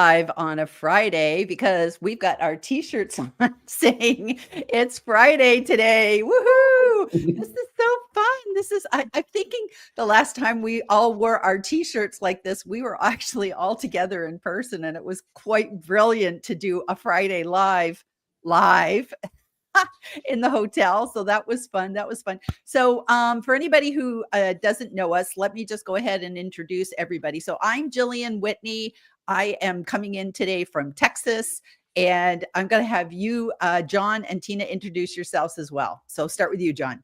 live on a Friday because we've got our t-shirts on saying it's Friday today. Woohoo! This is so fun. I'm thinking the last time we all wore our t-shirts like this, we were actually all together in person, and it was quite brilliant to do a Friday live in the hotel. So that was fun. So for anybody who doesn't know us, let me just go ahead and introduce everybody. So I'm Gillian Whitney. I am coming in today from Texas, and I'm going to have you, John and Tiina, introduce yourselves as well. So start with you, John.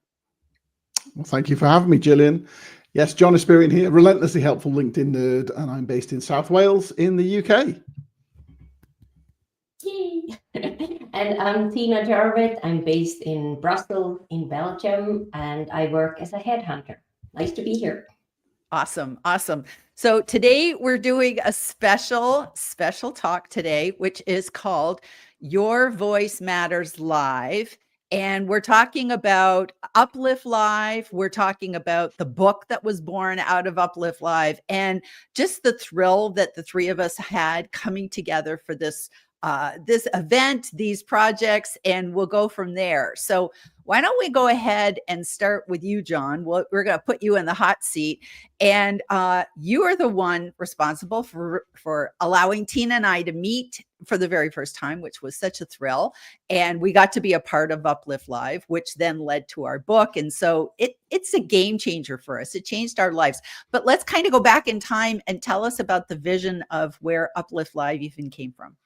Well, thank you for having me, Gillian. Yes, John Espirian here, relentlessly helpful LinkedIn nerd, and I'm based in South Wales in the UK. And I'm Tiina Jarvet. I'm based in Brussels in Belgium, and I work as a headhunter. Nice to be here. Awesome. So today we're doing a special talk today, which is called Your Voice Matters Live. And we're talking about UpLift Live. We're talking about the book that was born out of UpLift Live, and just the thrill that the three of us had coming together for this event, these projects, and we'll go from there. So why don't we go ahead and start with you, John? We're going to put you in the hot seat, and you are the one responsible for allowing Tiina and I to meet for the very first time, which was such a thrill. And we got to be a part of UpLift Live, which then led to our book. And so it's a game changer for us. It changed our lives. But let's kind of go back in time and tell us about the vision of where UpLift Live even came from.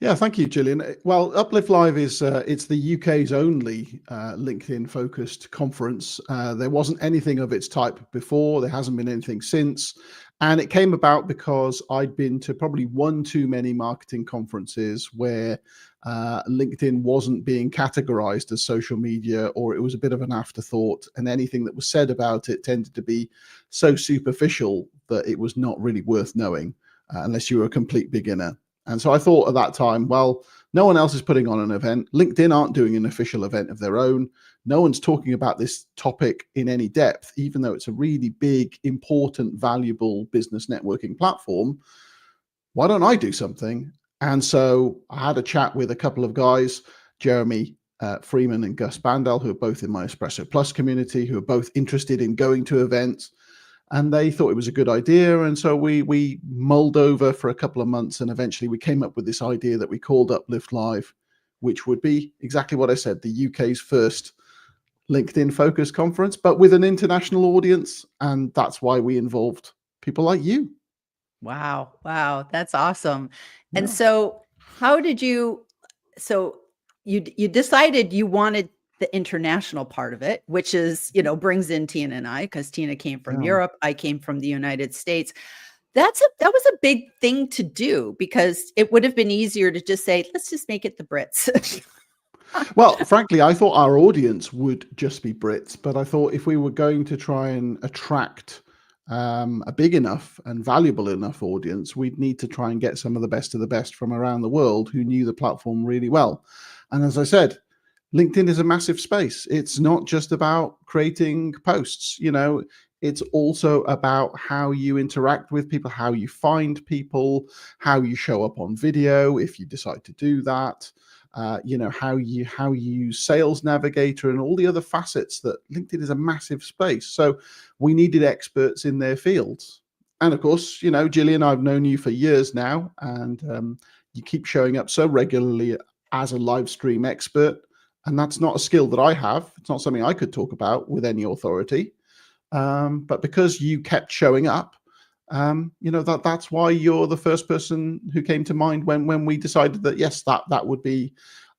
Yeah, thank you, Gillian. Well, UpLift Live is it's the UK's only LinkedIn-focused conference. There wasn't anything of its type before. There hasn't been anything since. And it came about because I'd been to probably one too many marketing conferences where LinkedIn wasn't being categorized as social media, or it was a bit of an afterthought. And anything that was said about it tended to be so superficial that it was not really worth knowing unless you were a complete beginner. And so I thought at that time, well, no one else is putting on an event. LinkedIn aren't doing an official event of their own. No one's talking about this topic in any depth, even though it's a really big, important, valuable business networking platform. Why don't I do something? And so I had a chat with a couple of guys, Jeremy Freeman and Gus Bandel, who are both in my Espresso Plus community, who are both interested in going to events. And they thought it was a good idea. And so we mulled over for a couple of months, and eventually we came up with this idea that we called UpLift Live, which would be exactly what I said, the UK's first LinkedIn focused conference, but with an international audience. And that's why we involved people like you. Wow. That's awesome. Yeah. And so how did you decided you wanted the international part of it, which is, brings in Tiina and I, because Tiina came from Europe, I came from the United States. That was a big thing to do, because it would have been easier to just say, let's just make it the Brits. Well, frankly, I thought our audience would just be Brits, but I thought if we were going to try and attract a big enough and valuable enough audience, we'd need to try and get some of the best from around the world who knew the platform really well. And as I said, LinkedIn is a massive space. It's not just about creating posts, it's also about how you interact with people, how you find people, how you show up on video, if you decide to do that, how you use Sales Navigator and all the other facets that LinkedIn is a massive space. So we needed experts in their fields. And of course, Gillian, I've known you for years now, and you keep showing up so regularly as a live stream expert. And that's not a skill that I have. It's not something I could talk about with any authority. But because you kept showing up, that's why you're the first person who came to mind when we decided that, yes, that would be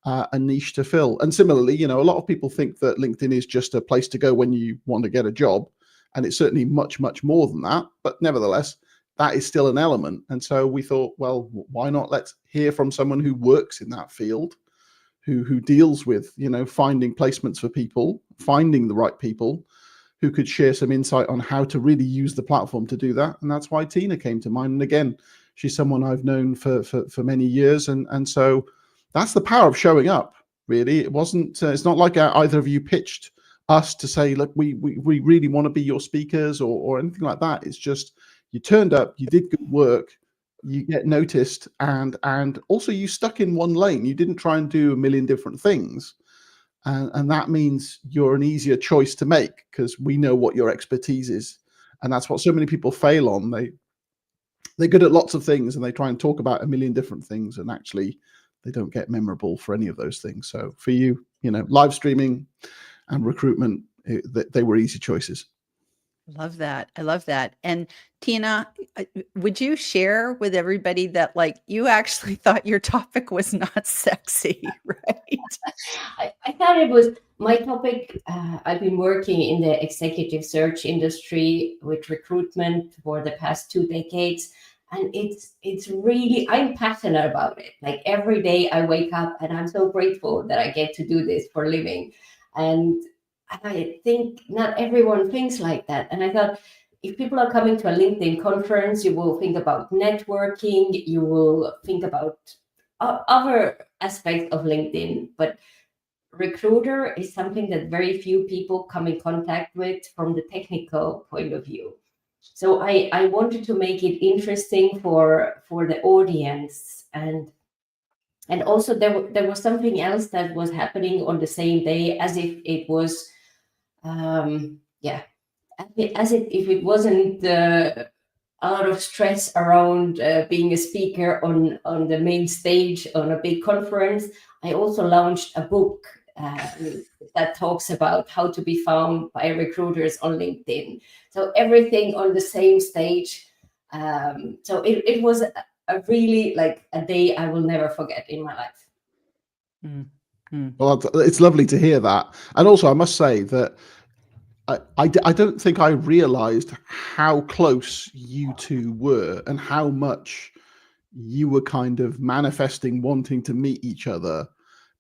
a niche to fill. And similarly, a lot of people think that LinkedIn is just a place to go when you want to get a job. And it's certainly much, much more than that. But nevertheless, that is still an element. And so we thought, well, why not let's hear from someone who works in that field, who deals with, finding placements for people, finding the right people, who could share some insight on how to really use the platform to do that. And that's why Tiina came to mind. And again, she's someone I've known for many years. And so that's the power of showing up, really. It wasn't, it's not like either of you pitched us to say, look, we really want to be your speakers or anything like that. It's just, you turned up, you did good work, you get noticed, and also you stuck in one lane. You didn't try and do a million different things. And that means you're an easier choice to make because we know what your expertise is. And that's what so many people fail on. They're good at lots of things and they try and talk about a million different things, and actually they don't get memorable for any of those things. So for you, live streaming and recruitment, they were easy choices. Love that. I love that. And Tiina, would you share with everybody that you actually thought your topic was not sexy, right? I thought it was my topic. I've been working in the executive search industry with recruitment for the past 2 decades. And it's really, I'm passionate about it. Like every day I wake up and I'm so grateful that I get to do this for a living. And I think not everyone thinks like that. And I thought, if people are coming to a LinkedIn conference, you will think about networking, you will think about other aspects of LinkedIn, but recruiter is something that very few people come in contact with from the technical point of view. So I wanted to make it interesting for the audience, and also there was something else that was happening on the same day, as if it was if it wasn't a lot of stress around being a speaker on the main stage on a big conference. I also launched a book that talks about how to be found by recruiters on LinkedIn. So everything on the same stage. So it was a really a day I will never forget in my life. Mm-hmm. Well, it's lovely to hear that. And also I must say that I don't think I realized how close you two were and how much you were kind of manifesting wanting to meet each other,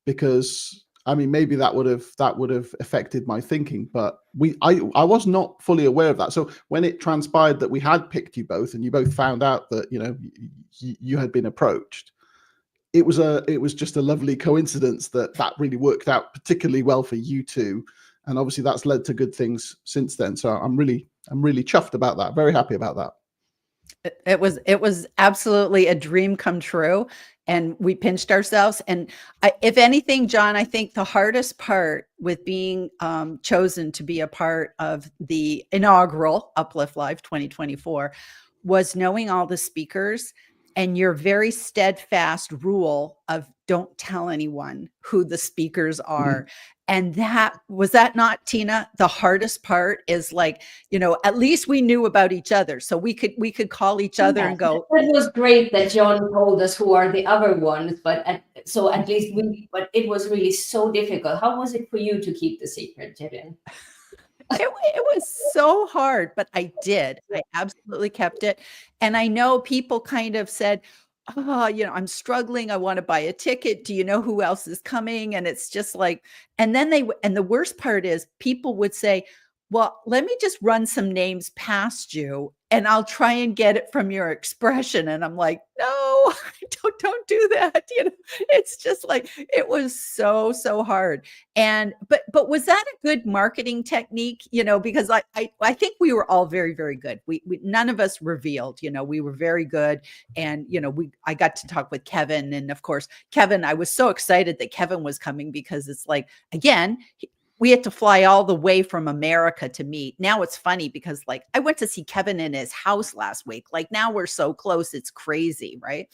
because I mean, maybe that would have affected my thinking, but I was not fully aware of that. So when it transpired that we had picked you both and you both found out that you had been approached, it was just a lovely coincidence that really worked out particularly well for you two, and obviously that's led to good things since then. So I'm really chuffed about that. Very happy about that. It was absolutely a dream come true, and we pinched ourselves. And if anything, John, I think the hardest part with being chosen to be a part of the inaugural UpLift Live 2024 was knowing all the speakers and your very steadfast rule of don't tell anyone who the speakers are. And that not, Tiina, the hardest part is at least we knew about each other. So we could call each other and go. It was great that John told us who are the other ones, but at least but it was really so difficult. How was it for you to keep the secret, Gillian? It was so hard, but I did. I absolutely kept it. And I know people kind of said, oh, I'm struggling. I want to buy a ticket. Do you know who else is coming? And it's just and then and the worst part is people would say, well, let me just run some names past you and I'll try and get it from your expression. And I'm like, no, don't do that. It's just it was so hard. And, but was that a good marketing technique? Because I think we were all very, very good. We none of us revealed, we were very good. And, I got to talk with Kevin, and of course, Kevin, I was so excited that Kevin was coming because it's again, we had to fly all the way from America to meet. Now it's funny because I went to see Kevin in his house last week. Now we're so close. It's crazy. Right.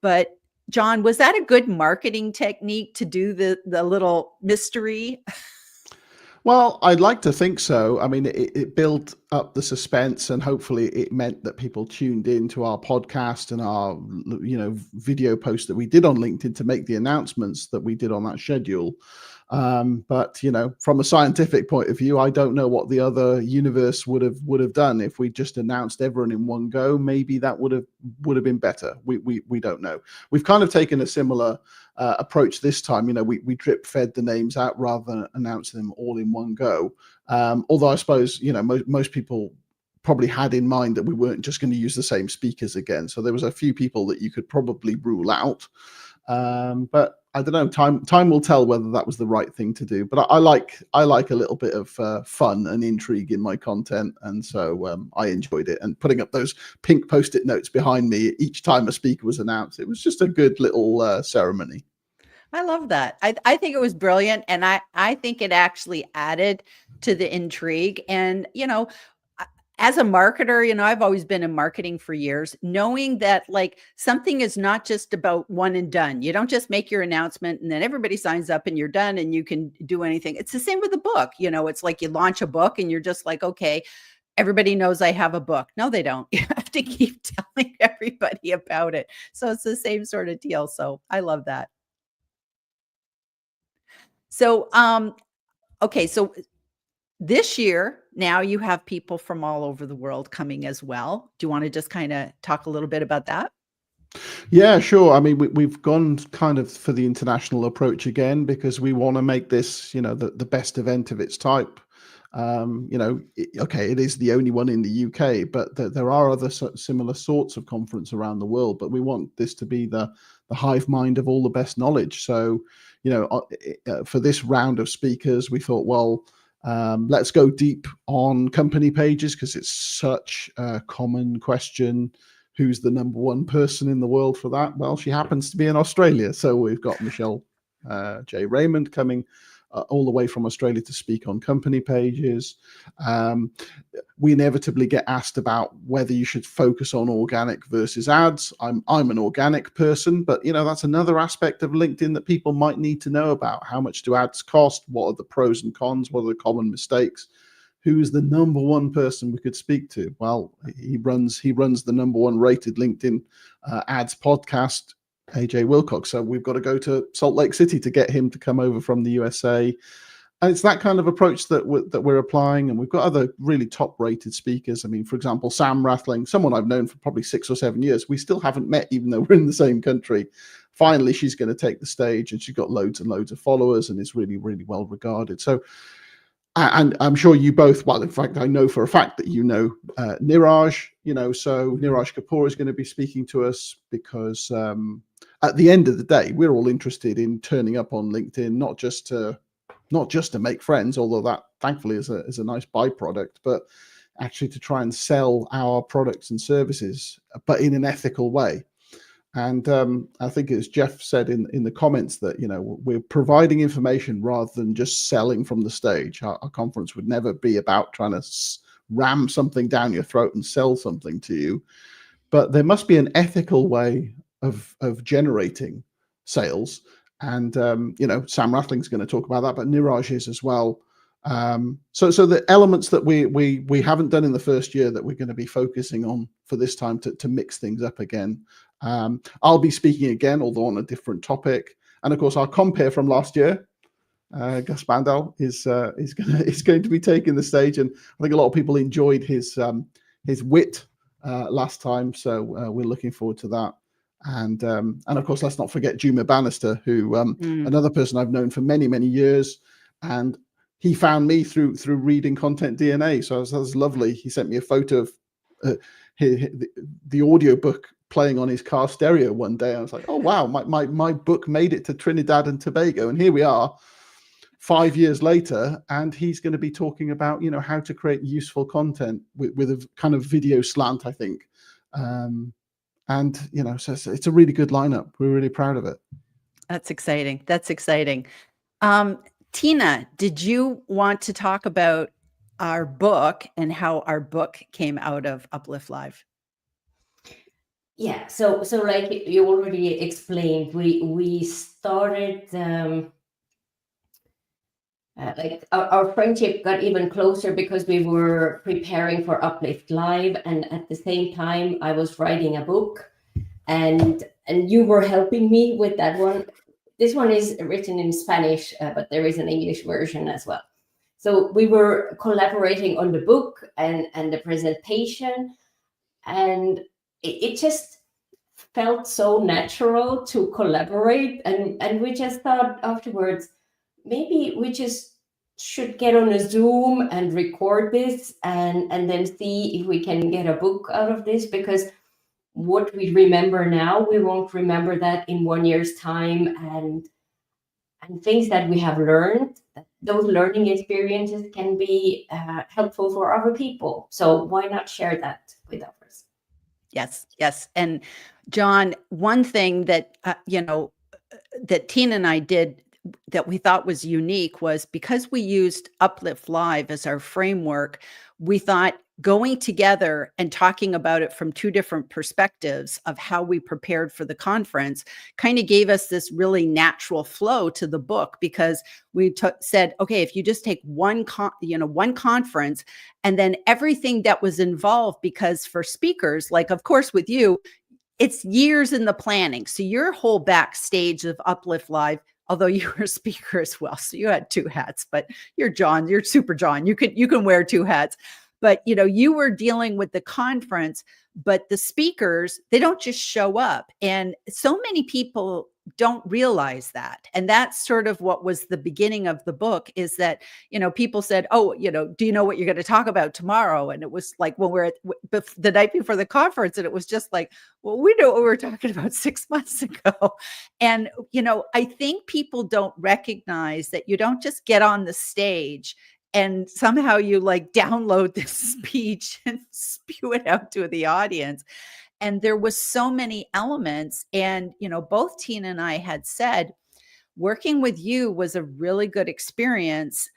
But John, was that a good marketing technique to do the little mystery? Well, I'd like to think so. I mean, it built up the suspense, and hopefully it meant that people tuned into our podcast and our, video post that we did on LinkedIn to make the announcements that we did on that schedule. But from a scientific point of view, I don't know what the other universe would have done if we just announced everyone in one go. Maybe that would have been better. We don't know. We've kind of taken a similar approach this time. We drip fed the names out rather than announcing them all in one go. Although I suppose most people probably had in mind that we weren't just going to use the same speakers again. So there was a few people that you could probably rule out. But I don't know. Time will tell whether that was the right thing to do. But I like a little bit of fun and intrigue in my content, and so I enjoyed it. And putting up those pink post-it notes behind me each time a speaker was announced, it was just a good little ceremony. I love that. I think it was brilliant, and I think it actually added to the intrigue. And as a marketer, I've always been in marketing for years, knowing that like something is not just about one and done. You don't just make your announcement and then everybody signs up and you're done and you can do anything. It's the same with a book. It's like you launch a book and you're just like, okay, everybody knows I have a book. No, they don't. You have to keep telling everybody about it. So it's the same sort of deal. So I love that. So, okay. So this year, now you have people from all over the world coming as well. Do you want to just kind of talk a little bit about that? Yeah, sure. I mean, we've gone kind of for the international approach again because we want to make this, the best event of its type. Okay, it is the only one in the UK, but there are other similar sorts of conference around the world. But we want this to be the hive mind of all the best knowledge. So, for this round of speakers, we thought, well, let's go deep on company pages because it's such a common question. Who's the number one person in the world for that? Well, she happens to be in Australia. So we've got Michelle J. Raymond coming all the way from Australia to speak on company pages. We inevitably get asked about whether you should focus on organic versus ads. I'm an organic person, but that's another aspect of LinkedIn that people might need to know about. How much do ads cost? What are the pros and cons? What are the common mistakes? Who's the number one person we could speak to? Well, he runs the number one rated LinkedIn ads podcast, AJ Wilcox. So we've got to go to Salt Lake City to get him to come over from the USA. And it's that kind of approach that we're applying. And we've got other really top rated speakers. I mean, for example, Sam Rathling, someone I've known for probably 6 or 7 years. We still haven't met, even though we're in the same country. Finally, she's going to take the stage, and she's got loads and loads of followers and is really, really well regarded. So, and I'm sure you both, well, in fact, I know for a fact that Niraj, so Niraj Kapoor is going to be speaking to us because at the end of the day, we're all interested in turning up on LinkedIn, not just to make friends, although that thankfully is a nice byproduct, but actually to try and sell our products and services, but in an ethical way. And I think, as Jeff said in the comments, that we're providing information rather than just selling from the stage. Our conference would never be about trying to ram something down your throat and sell something to you, but there must be an ethical way of generating sales. And Sam Rathling's going to talk about that, but Niraj is as well. So the elements that we haven't done in the first year that we're going to be focusing on for this time to mix things up again. I'll be speaking again, although on a different topic. And of course, our compere from last year, Gus Bandel, is going to be taking the stage, and I think a lot of people enjoyed his wit last time. So we're looking forward to that. And of course, let's not forget Juma Bannister, who another person I've known for many, many years, and he found me through reading Content DNA. So that was lovely. He sent me a photo of the audiobook playing on his car stereo one day. I was like, oh wow, my book made it to Trinidad and Tobago, and here we are 5 years later, and he's going to be talking about how to create useful content with a kind of video slant, I think. And so it's a really good lineup. We're really proud of it. That's exciting. Tiina, did you want to talk about our book and how our book came out of UpLift Live? Yeah, so like you already explained, we started like our friendship got even closer because we were preparing for UpLift Live, and at the same time I was writing a book, and you were helping me with that one. This one is written in Spanish, but there is an English version as well. So we were collaborating on the book and the presentation, and it just felt so natural to collaborate. And we just thought afterwards, maybe we just should get on a Zoom and record this and then see if we can get a book out of this, because what we remember now, we won't remember that in 1 year's time, and things that we have learned, those learning experiences can be helpful for other people. So why not share that with others? Yes, yes. And John, one thing that, that Tiina and I did that we thought was unique was because we used UpLift Live as our framework, we thought going together and talking about it from two different perspectives of how we prepared for the conference kind of gave us this really natural flow to the book, because we said, okay, if you just take one conference and then everything that was involved, because for speakers, like of course with you, it's years in the planning. So your whole backstage of UpLift Live, although you were a speaker as well, so you had two hats, but you're John, you're super John. You can wear two hats. But you were dealing with the conference, but the speakers, they don't just show up. And so many people don't realize that. And that's sort of what was the beginning of the book, is that, people said, oh, do you know what you're going to talk about tomorrow? And it was like, when we're the night before the conference, and it was just like, well, we know what we were talking about 6 months ago. And, I think people don't recognize that you don't just get on the stage and somehow you like download this speech and spew it out to the audience. And there was so many elements. And, both Tiina and I had said, working with you was a really good experience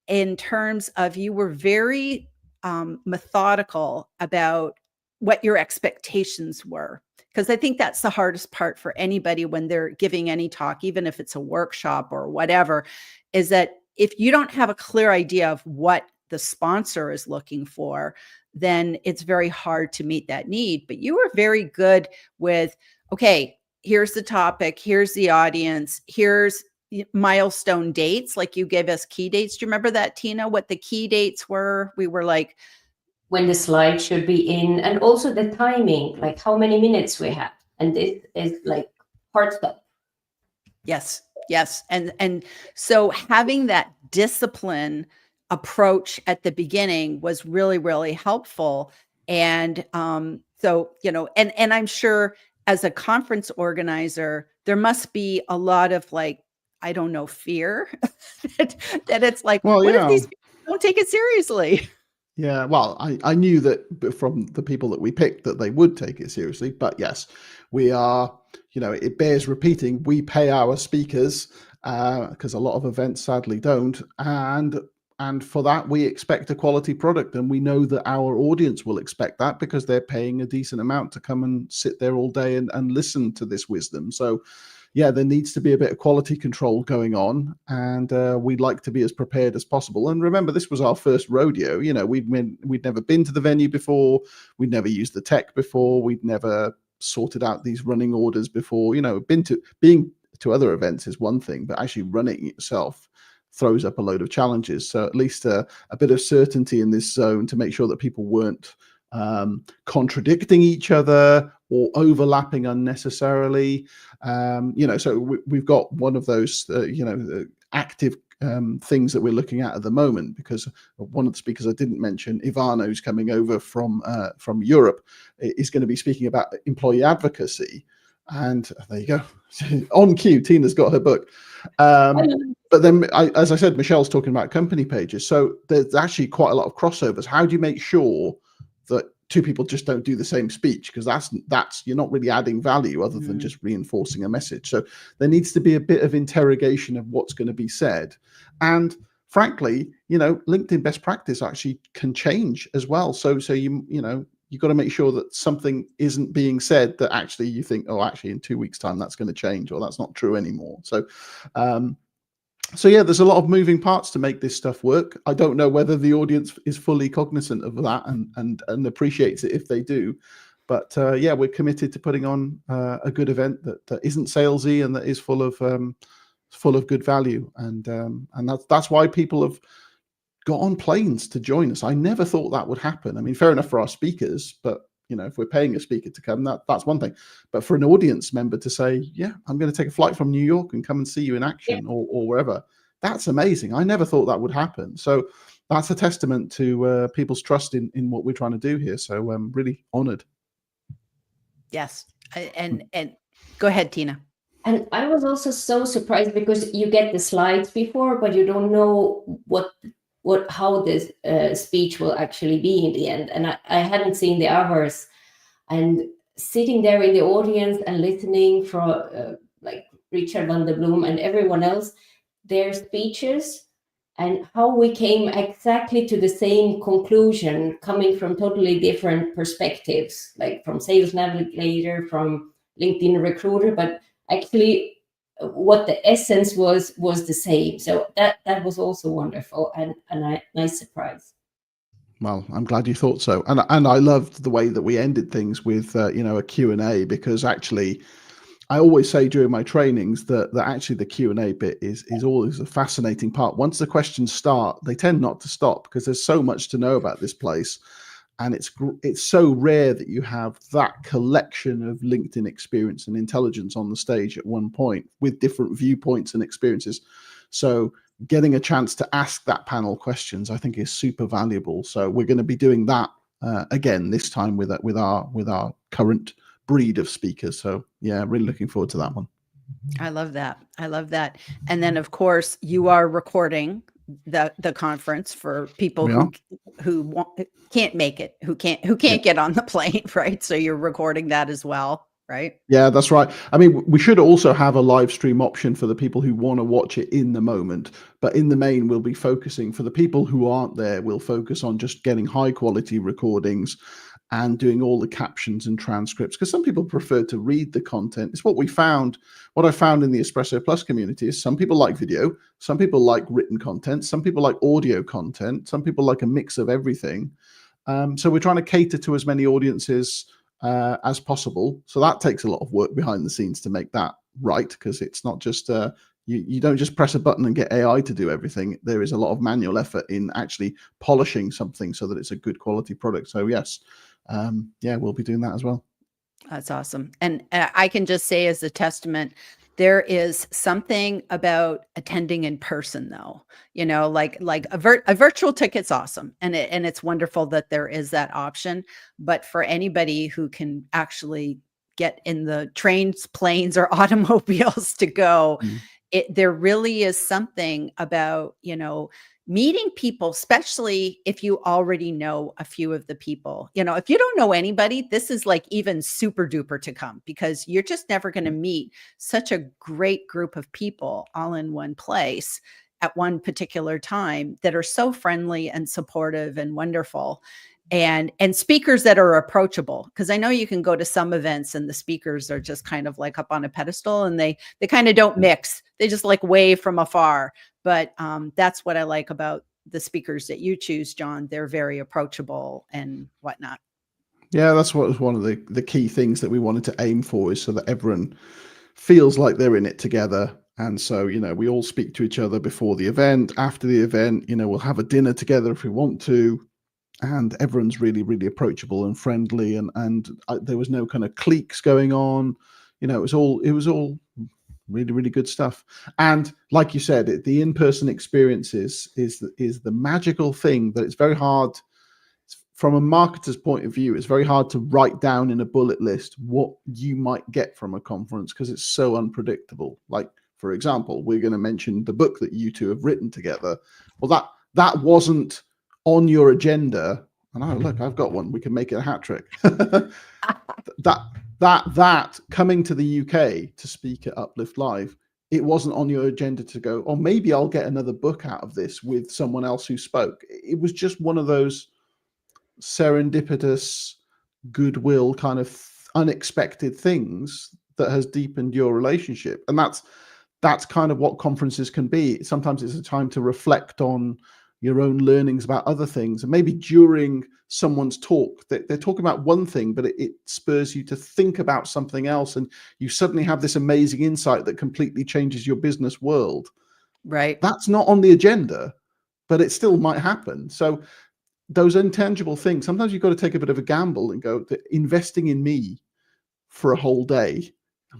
in terms of you were very methodical about what your expectations were. Because I think that's the hardest part for anybody when they're giving any talk, even if it's a workshop or whatever, is that if you don't have a clear idea of what the sponsor is looking for, then it's very hard to meet that need. But you were very good with, okay, here's the topic, here's the audience, here's milestone dates. Like you gave us key dates. Do you remember that, Tiina, what the key dates were? We were like, when the slide should be in, and also the timing, like how many minutes we have. And this is like hard stuff. Yes. Yes. And so having that discipline approach at the beginning was really, really helpful. And so, and I'm sure as a conference organizer, there must be a lot of like, I don't know, fear that it's like, Well, what if these people don't take it seriously? Yeah, well, I knew that from the people that we picked that they would take it seriously. But yes, we are, it bears repeating, we pay our speakers because a lot of events sadly don't. And for that, we expect a quality product. And we know that our audience will expect that because they're paying a decent amount to come and sit there all day and listen to this wisdom. So yeah, there needs to be a bit of quality control going on, and we'd like to be as prepared as possible. And remember, this was our first rodeo. We'd never been to the venue before. We'd never used the tech before. We'd never sorted out these running orders before. Being to other events is one thing, but actually running it yourself throws up a load of challenges. So at least a bit of certainty in this zone to make sure that people weren't contradicting each other or overlapping unnecessarily. So we've got one of those, active things that we're looking at the moment, because one of the speakers I didn't mention, Ivano, who's coming over from Europe, is going to be speaking about employee advocacy. And there you go. On cue, Tina's got her book. But then, as I said, Michelle's talking about company pages. So there's actually quite a lot of crossovers. How do you make sure that two people just don't do the same speech? Because that's you're not really adding value other than just reinforcing a message. So there needs to be a bit of interrogation of what's going to be said. And frankly, LinkedIn best practice actually can change as well. So you've got to make sure that something isn't being said that actually you think, oh, actually in 2 weeks' time that's going to change, or that's not true anymore. So yeah, there's a lot of moving parts to make this stuff work. I don't know whether the audience is fully cognizant of that and appreciates it if they do. But yeah, we're committed to putting on a good event that isn't salesy and that is full of good value. And that's why people have got on planes to join us. I never thought that would happen. I mean, fair enough for our speakers, but if we're paying a speaker to come, that's one thing. But for an audience member to say, yeah, I'm going to take a flight from New York and come and see you in action, or wherever, that's amazing. I never thought that would happen. So that's a testament to people's trust in what we're trying to do here. So I'm really honored. Yes. And go ahead, Tiina. And I was also so surprised because you get the slides before, but you don't know how this speech will actually be in the end. And I hadn't seen the hours, and sitting there in the audience and listening from like Richard van der Bloem and everyone else, their speeches, and how we came exactly to the same conclusion, coming from totally different perspectives, like from Sales Navigator, from LinkedIn Recruiter, but actually what the essence was the same. So that was also wonderful and a nice surprise. Well, I'm glad you thought so, and I loved the way that we ended things with a Q&A, because actually I always say during my trainings that actually the Q&A bit is always a fascinating part. Once the questions start, they tend not to stop because there's so much to know about this place. And it's so rare that you have that collection of LinkedIn experience and intelligence on the stage at one point with different viewpoints and experiences. So getting a chance to ask that panel questions, I think, is super valuable. So we're going to be doing that again this time with our current breed of speakers. So yeah, really looking forward to that one. I love that. I love that. And then of course you are recording the conference for people who can't make it, who can't get on the plane, right? So you're recording that as well, right? Yeah, that's right. I mean, we should also have a live stream option for the people who want to watch it in the moment. But in the main, we'll be focusing, for the people who aren't there, we'll focus on just getting high quality recordings and doing all the captions and transcripts, because some people prefer to read the content. It's what I found in the Espresso Plus community is some people like video, some people like written content, some people like audio content, some people like a mix of everything. So we're trying to cater to as many audiences as possible. So that takes a lot of work behind the scenes to make that right, because it's not just you don't just press a button and get AI to do everything. There is a lot of manual effort in actually polishing something so that it's a good quality product. So yes, yeah, we'll be doing that as well. That's awesome. And I can just say as a testament, there is something about attending in person, though, like a virtual ticket's awesome. And it's wonderful that there is that option. But for anybody who can actually get in the trains, planes, or automobiles to go, there really is something about, meeting people, especially if you already know a few of the people. If you don't know anybody, this is like even super duper to come, because you're just never going to meet such a great group of people all in one place at one particular time that are so friendly and supportive and wonderful. And speakers that are approachable, because I know you can go to some events and the speakers are just kind of like up on a pedestal and they kind of don't mix. They just like wave from afar. But that's what I like about the speakers that you choose, John. They're very approachable and whatnot. Yeah, that's what was one of the key things that we wanted to aim for, is so that everyone feels like they're in it together. And so, we all speak to each other before the event, after the event, we'll have a dinner together if we want to. And everyone's really, really approachable and friendly, and there was no kind of cliques going on. It was all really, really good stuff. And like you said, the in-person experience is the magical thing that it's very hard, from a marketer's point of view, it's very hard to write down in a bullet list what you might get from a conference, because it's so unpredictable. Like, for example, we're going to mention the book that you two have written together. Well, that wasn't on your agenda, and oh look, I've got one, we can make it a hat trick. that coming to the UK to speak at UpLift Live, it wasn't on your agenda to go, oh, maybe I'll get another book out of this with someone else who spoke. It was just one of those serendipitous, goodwill, kind of unexpected things that has deepened your relationship. And that's kind of what conferences can be. Sometimes it's a time to reflect on your own learnings about other things, and maybe during someone's talk they're talking about one thing, but it spurs you to think about something else, and you suddenly have this amazing insight that completely changes your business world. Right. That's not on the agenda, but it still might happen. So those intangible things, sometimes you've got to take a bit of a gamble and go, that investing in me for a whole day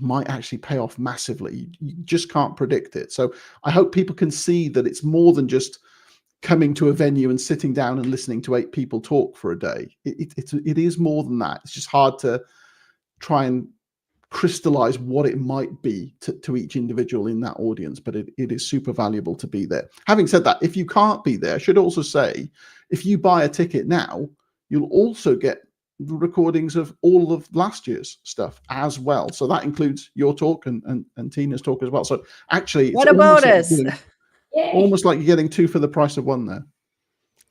might actually pay off massively. You just can't predict it. So I hope people can see that it's more than just coming to a venue and sitting down and listening to 8 people talk for a day. It is more than that. It's just hard to try and crystallize what it might be to each individual in that audience, but it is super valuable to be there. Having said that, if you can't be there, I should also say, if you buy a ticket now, you'll also get the recordings of all of last year's stuff as well. So that includes your talk and Tiina's talk as well. So actually, what a bonus. Almost like you're getting two for the price of one there.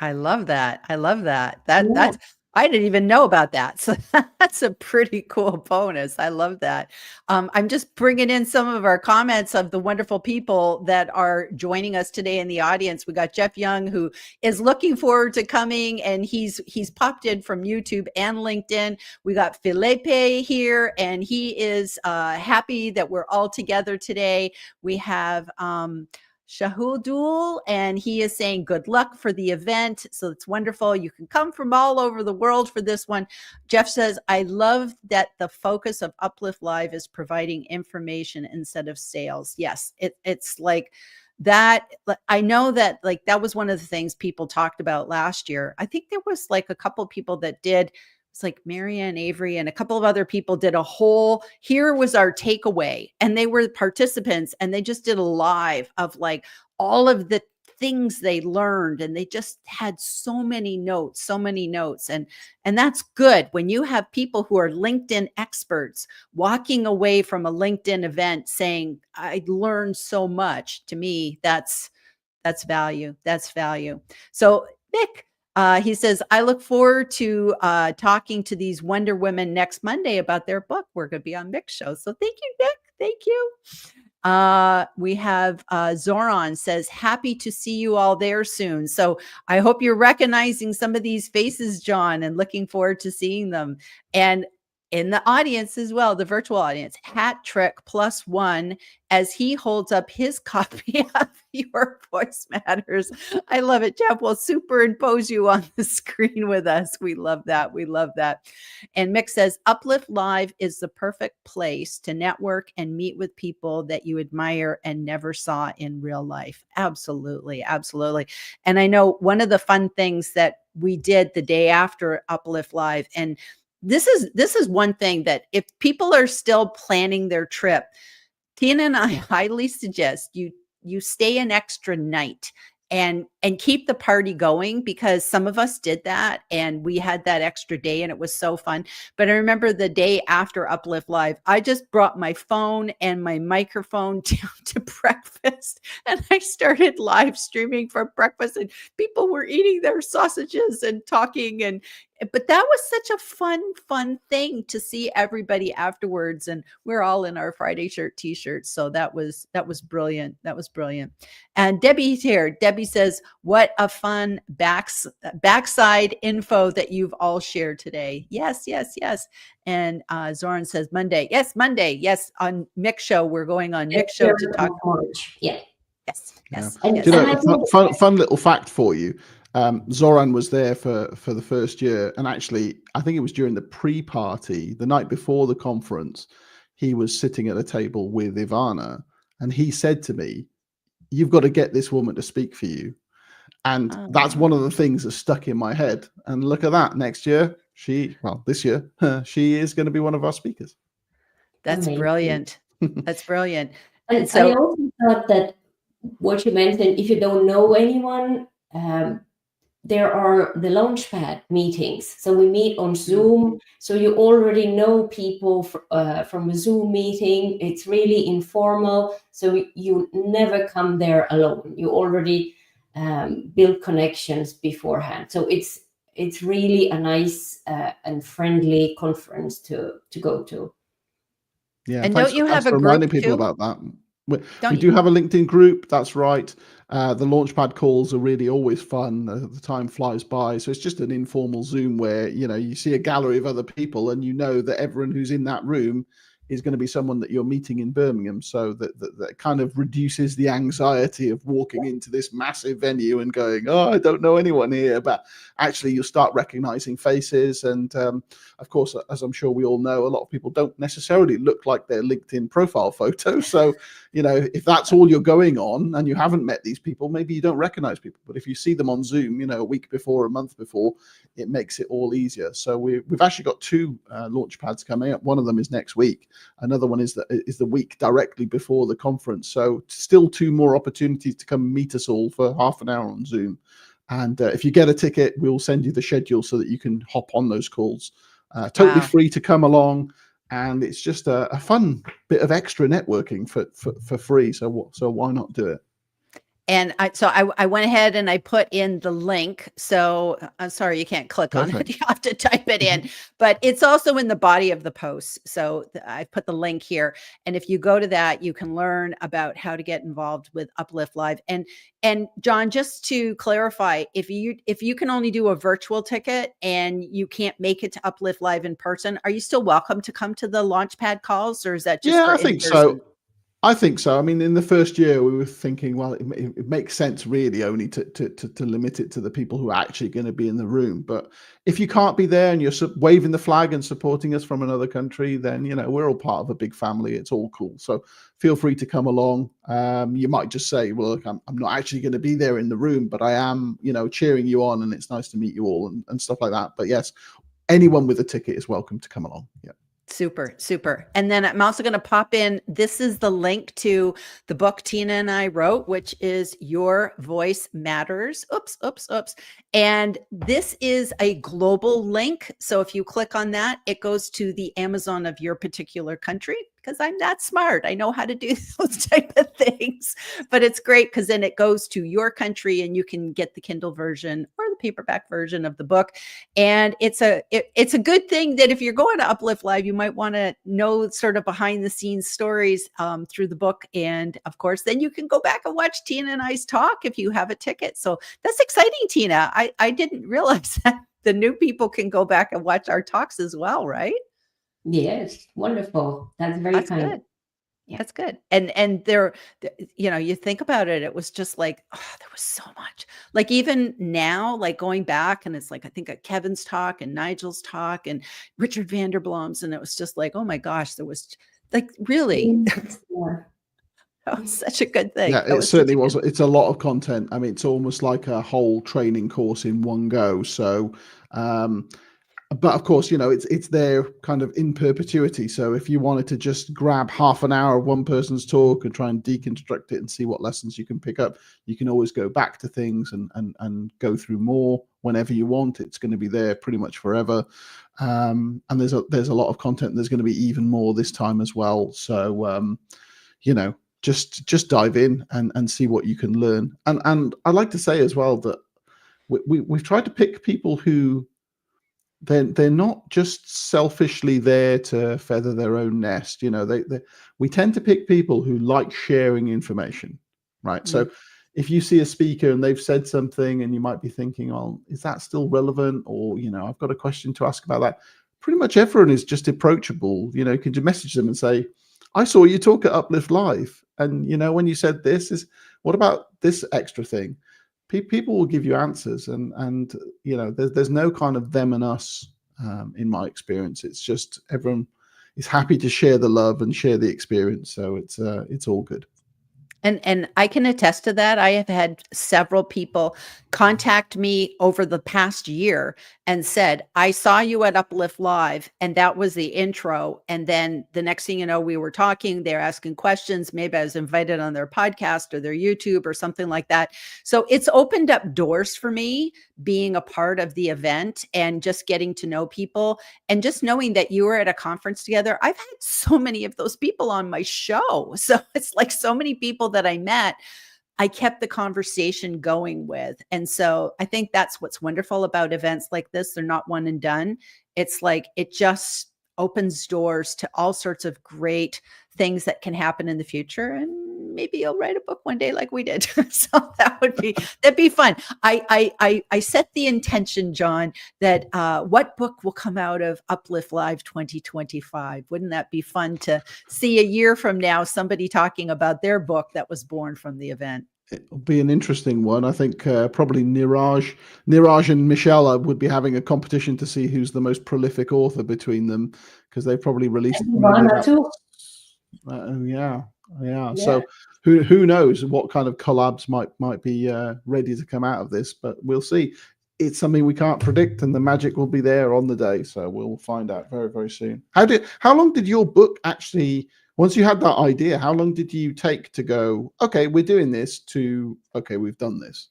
I love that. I love that. That's, I didn't even know about that. So that's a pretty cool bonus. I love that. I'm just bringing in some of our comments of the wonderful people that are joining us today in the audience. We got Jeff Young, who is looking forward to coming, and he's popped in from YouTube and LinkedIn. We got Felipe here, and he is happy that we're all together today. We have Shahudul, and he is saying good luck for the event. So it's wonderful. You can come from all over the world for this one. Jeff says, I love that the focus of UpLift Live is providing information instead of sales. Yes, it's like that. I know that like that was one of the things people talked about last year. I think there was like a couple of people that did. It's like Marianne Avery and a couple of other people did a whole, here was our takeaway, and they were participants, and they just did a live of like all of the things they learned, and they just had so many notes, and that's good when you have people who are LinkedIn experts walking away from a LinkedIn event saying, I learned so much. To me, that's value. That's value. So Nick, he says, I look forward to talking to these Wonder Women next Monday about their book. We're going to be on Mick's show. So thank you, Nick. Thank you. We have Zoran says, happy to see you all there soon. So I hope you're recognizing some of these faces, John, and looking forward to seeing them. And in the audience as well, the virtual audience, Hat Trick +1, as he holds up his copy of Your Voice Matters. I love it. Jeff will superimpose you on the screen with us. We love that. We love that. And Mick says, UpLift Live is the perfect place to network and meet with people that you admire and never saw in real life. Absolutely. Absolutely. And I know one of the fun things that we did the day after UpLift Live, and this is one thing that if people are still planning their trip, Tiina and I highly suggest you stay an extra night and keep the party going, because some of us did that and we had that extra day and it was so fun. But I remember the day after UpLift Live, I just brought my phone and my microphone down to breakfast, and I started live streaming for breakfast, and people were eating their sausages and talking, but that was such a fun thing to see everybody afterwards. And we're all in our Friday shirt t-shirts. So that was brilliant. That was brilliant. And Debbie's here. Debbie says, what a fun backside info that you've all shared today. Yes. And Zoran says Monday. Yes, Monday. Yes. On Mick's show. We're going on Mick's show to talk. Yeah. Yes. Yeah. You know, fun little fact for you. Zoran was there for the first year, and actually I think it was during the pre-party, the night before the conference, he was sitting at a table with Ivana, and he said to me, you've got to get this woman to speak for you. And that's one of the things that stuck in my head. And look at that, this year she is going to be one of our speakers. That's amazing. Brilliant. That's brilliant. And so I also thought that what you mentioned, if you don't know anyone, there are the Launchpad meetings. So we meet on Zoom. So you already know people from a Zoom meeting. It's really informal. So you never come there alone. You already build connections beforehand. So it's really a nice and friendly conference to go to. Yeah, and don't you have a group reminding people about that? We do have a LinkedIn group. That's right. The Launchpad calls are really always fun. The time flies by. So it's just an informal Zoom where, you see a gallery of other people, and you know that everyone who's in that room is going to be someone that you're meeting in Birmingham. So that kind of reduces the anxiety of walking into this massive venue and going, oh, I don't know anyone here. But actually you'll start recognizing faces. And of course, as I'm sure we all know, a lot of people don't necessarily look like their LinkedIn profile photo. So you know, if that's all you're going on and you haven't met these people, maybe you don't recognize people. But if you see them on Zoom, you know, a week before, a month before, it makes it all easier. So we've actually got two launch pads coming up. One of them is next week. Another one is the week directly before the conference. So still two more opportunities to come meet us all for half an hour on Zoom. And if you get a ticket, we'll send you the schedule so that you can hop on those calls. Totally free to come along. And it's just a fun bit of extra networking for free. So why not do it? And I went ahead and I put in the link. So I'm sorry, you can't click on it. You have to type it in, but it's also in the body of the post. So I put the link here. And if you go to that, you can learn about how to get involved with UpLift Live. And John, just to clarify, if you can only do a virtual ticket and you can't make it to UpLift Live in person, are you still welcome to come to the Launchpad calls, or is that just for I think in-person? so. I think so. I mean, in the first year, we were thinking, well, it makes sense really only to limit it to the people who are actually going to be in the room. But if you can't be there and you're waving the flag and supporting us from another country, then, you know, we're all part of a big family. It's all cool. So feel free to come along. You might just say, well, look, I'm not actually going to be there in the room, but I am, you know, cheering you on, and it's nice to meet you all and stuff like that. But yes, anyone with a ticket is welcome to come along. Yeah. Super, super. And then I'm also going to pop in, this is the link to the book Tiina and I wrote, which is Your Voice Matters. Oops. And this is a global link. So if you click on that, it goes to the Amazon of your particular country, because I'm that smart. I know how to do those type of things. But it's great because then it goes to your country and you can get the Kindle version or the paperback version of the book. And it's a good thing that if you're going to UpLift Live, you might want to know sort of behind the scenes stories through the book. And of course, then you can go back and watch Tiina and I's talk if you have a ticket. So that's exciting, Tiina. I didn't realize that the new people can go back and watch our talks as well, right? Yes, wonderful. That's very kind. Good. Yeah. That's good. And there, you know, you think about it, it was just like, oh, there was so much. Like even now, like going back, and it's like, I think Kevin's talk and Nigel's talk and Richard Vanderblom's, and it was just like, oh my gosh, there was like really, that was such a good thing. Yeah, it certainly was. It's a lot of content. I mean, it's almost like a whole training course in one go. So, but of course, you know, it's there kind of in perpetuity. So if you wanted to just grab half an hour of one person's talk and try and deconstruct it and see what lessons you can pick up, you can always go back to things and go through more whenever you want. It's going to be there pretty much forever. And there's a lot of content. There's going to be even more this time as well. So, you know, just dive in and see what you can learn. And I like to say as well that we've tried to pick people who they're not just selfishly there to feather their own nest. You know, we tend to pick people who like sharing information, right? Mm-hmm. So if you see a speaker and they've said something and you might be thinking, oh, is that still relevant? Or, you know, I've got a question to ask about that. Pretty much everyone is just approachable. You know, you can just message them and say, I saw you talk at UpLift Live. And, you know, when you said what about this extra thing? People will give you answers, and you know, there's no kind of them and us in my experience. It's just everyone is happy to share the love and share the experience. So it's all good. And I can attest to that. I have had several people contact me over the past year and said, I saw you at UpLift Live, and that was the intro. And then the next thing you know, we were talking, they're asking questions. Maybe I was invited on their podcast or their YouTube or something like that. So it's opened up doors for me being a part of the event and just getting to know people, and just knowing that you were at a conference together. I've had so many of those people on my show. So it's like so many people that I met, I kept the conversation going with. And so I think that's what's wonderful about events like this. They're not one and done. It's like, it just opens doors to all sorts of great things that can happen in the future. And maybe you'll write a book one day like we did. So that'd be fun. I set the intention, John, that what book will come out of UpLift Live 2025? Wouldn't that be fun to see a year from now, somebody talking about their book that was born from the event? It'll be an interesting one. I think probably Niraj and Michelle would be having a competition to see who's the most prolific author between them, because they probably released one or two. Yeah, Yeah. Yeah. So who knows what kind of collabs might be ready to come out of this, but we'll see. It's something we can't predict, and the magic will be there on the day. So we'll find out very, very soon. How long did your book actually, once you had that idea, how long did you take to go, okay, we're doing this, to, okay, we've done this?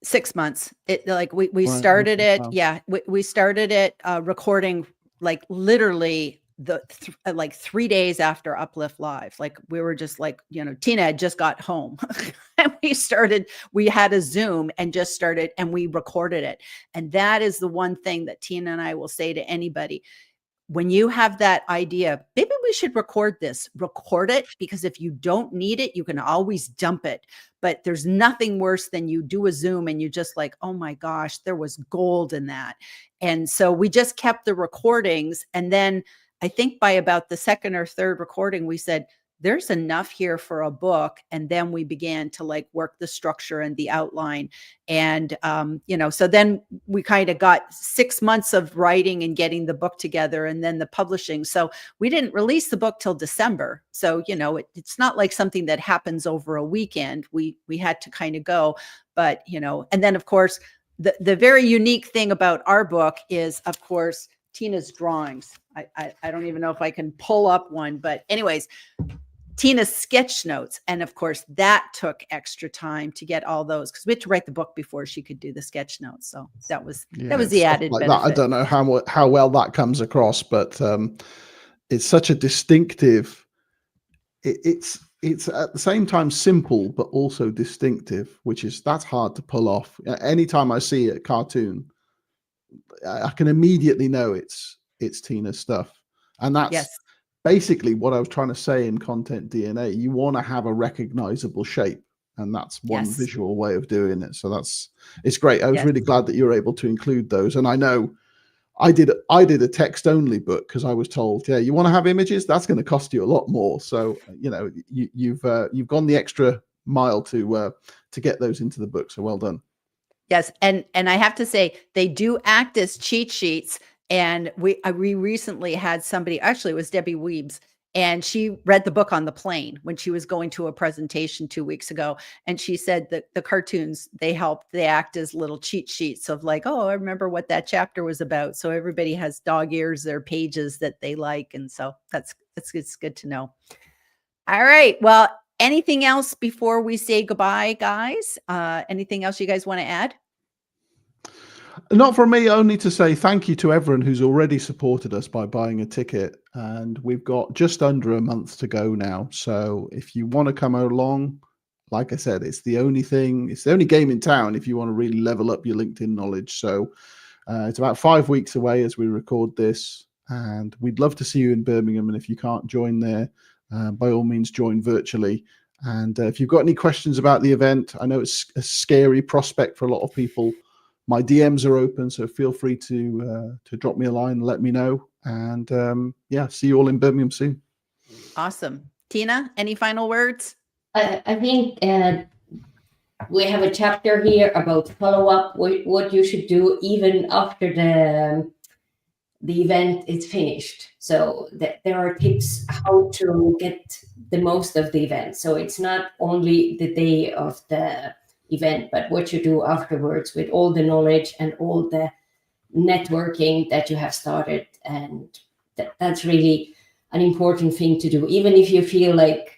6 months. It like we Right, started okay, it. wow. Yeah. We started it recording like literally like 3 days after UpLift Live. Like we were just like, Tiina had just got home and we had a Zoom and just started and we recorded it. And that is the one thing that Tiina and I will say to anybody. When you have that idea, maybe we should record it, because if you don't need it, you can always dump it. But there's nothing worse than you do a Zoom and you just like, oh my gosh, there was gold in that. And so we just kept the recordings. And then I think by about the second or third recording, we said, there's enough here for a book. And then we began to like work the structure and the outline. And, so then we kind of got 6 months of writing and getting the book together and then the publishing. So we didn't release the book till December. So, it's not like something that happens over a weekend. We had to kind of go, but, and then of course, the very unique thing about our book is, of course, Tiina's drawings. I don't even know if I can pull up one, but anyways, Tiina's sketch notes. And of course, that took extra time to get all those, because we had to write the book before she could do the sketch notes. So that was the added like benefit. that. I don't know how well that comes across, but it's such a distinctive. It's at the same time simple, but also distinctive, that's hard to pull off. Anytime I see a cartoon, I can immediately know it's Tiina's stuff, and that's basically what I was trying to say in Content DNA. You want to have a recognizable shape, and that's one visual way of doing it. So it's great. I was really glad that you were able to include those. And I know I did a text only book because I was told, you want to have images, that's going to cost you a lot more. So you've gone the extra mile to get those into the book. So well done. Yes, and I have to say, they do act as cheat sheets. And we recently had somebody, actually it was Debbie Weebs, and she read the book on the plane when she was going to a presentation 2 weeks ago. And she said that the cartoons, they act as little cheat sheets of like, oh, I remember what that chapter was about. So everybody has dog ears, their pages that they like. And so it's good to know. All right. Well, anything else before we say goodbye, guys? Anything else you guys want to add? Not from me, only to say thank you to everyone who's already supported us by buying a ticket. And we've got just under a month to go now. So if you want to come along, like I said, it's the only game in town if you want to really level up your LinkedIn knowledge. So it's about 5 weeks away as we record this. And we'd love to see you in Birmingham. And if you can't join there, by all means, join virtually. And if you've got any questions about the event, I know it's a scary prospect for a lot of people. My DMs are open, so feel free to drop me a line and let me know. And see you all in Birmingham soon. Awesome. Tiina, any final words? I think we have a chapter here about follow-up, what you should do even after the event is finished. So there are tips how to get the most of the event. So it's not only the day of the event, but what you do afterwards with all the knowledge and all the networking that you have started. And that's really an important thing to do, even if you feel like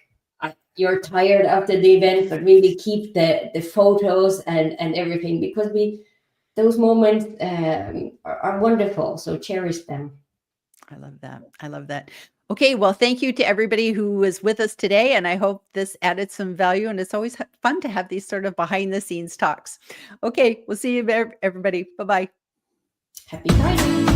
you're tired after the event, but really keep the photos and everything, because those moments are wonderful. So cherish them. I love that. Okay, well, thank you to everybody who was with us today, and I hope this added some value, and it's always fun to have these sort of behind the scenes talks. Okay, we'll see you, everybody. Bye-bye. Happy Friday.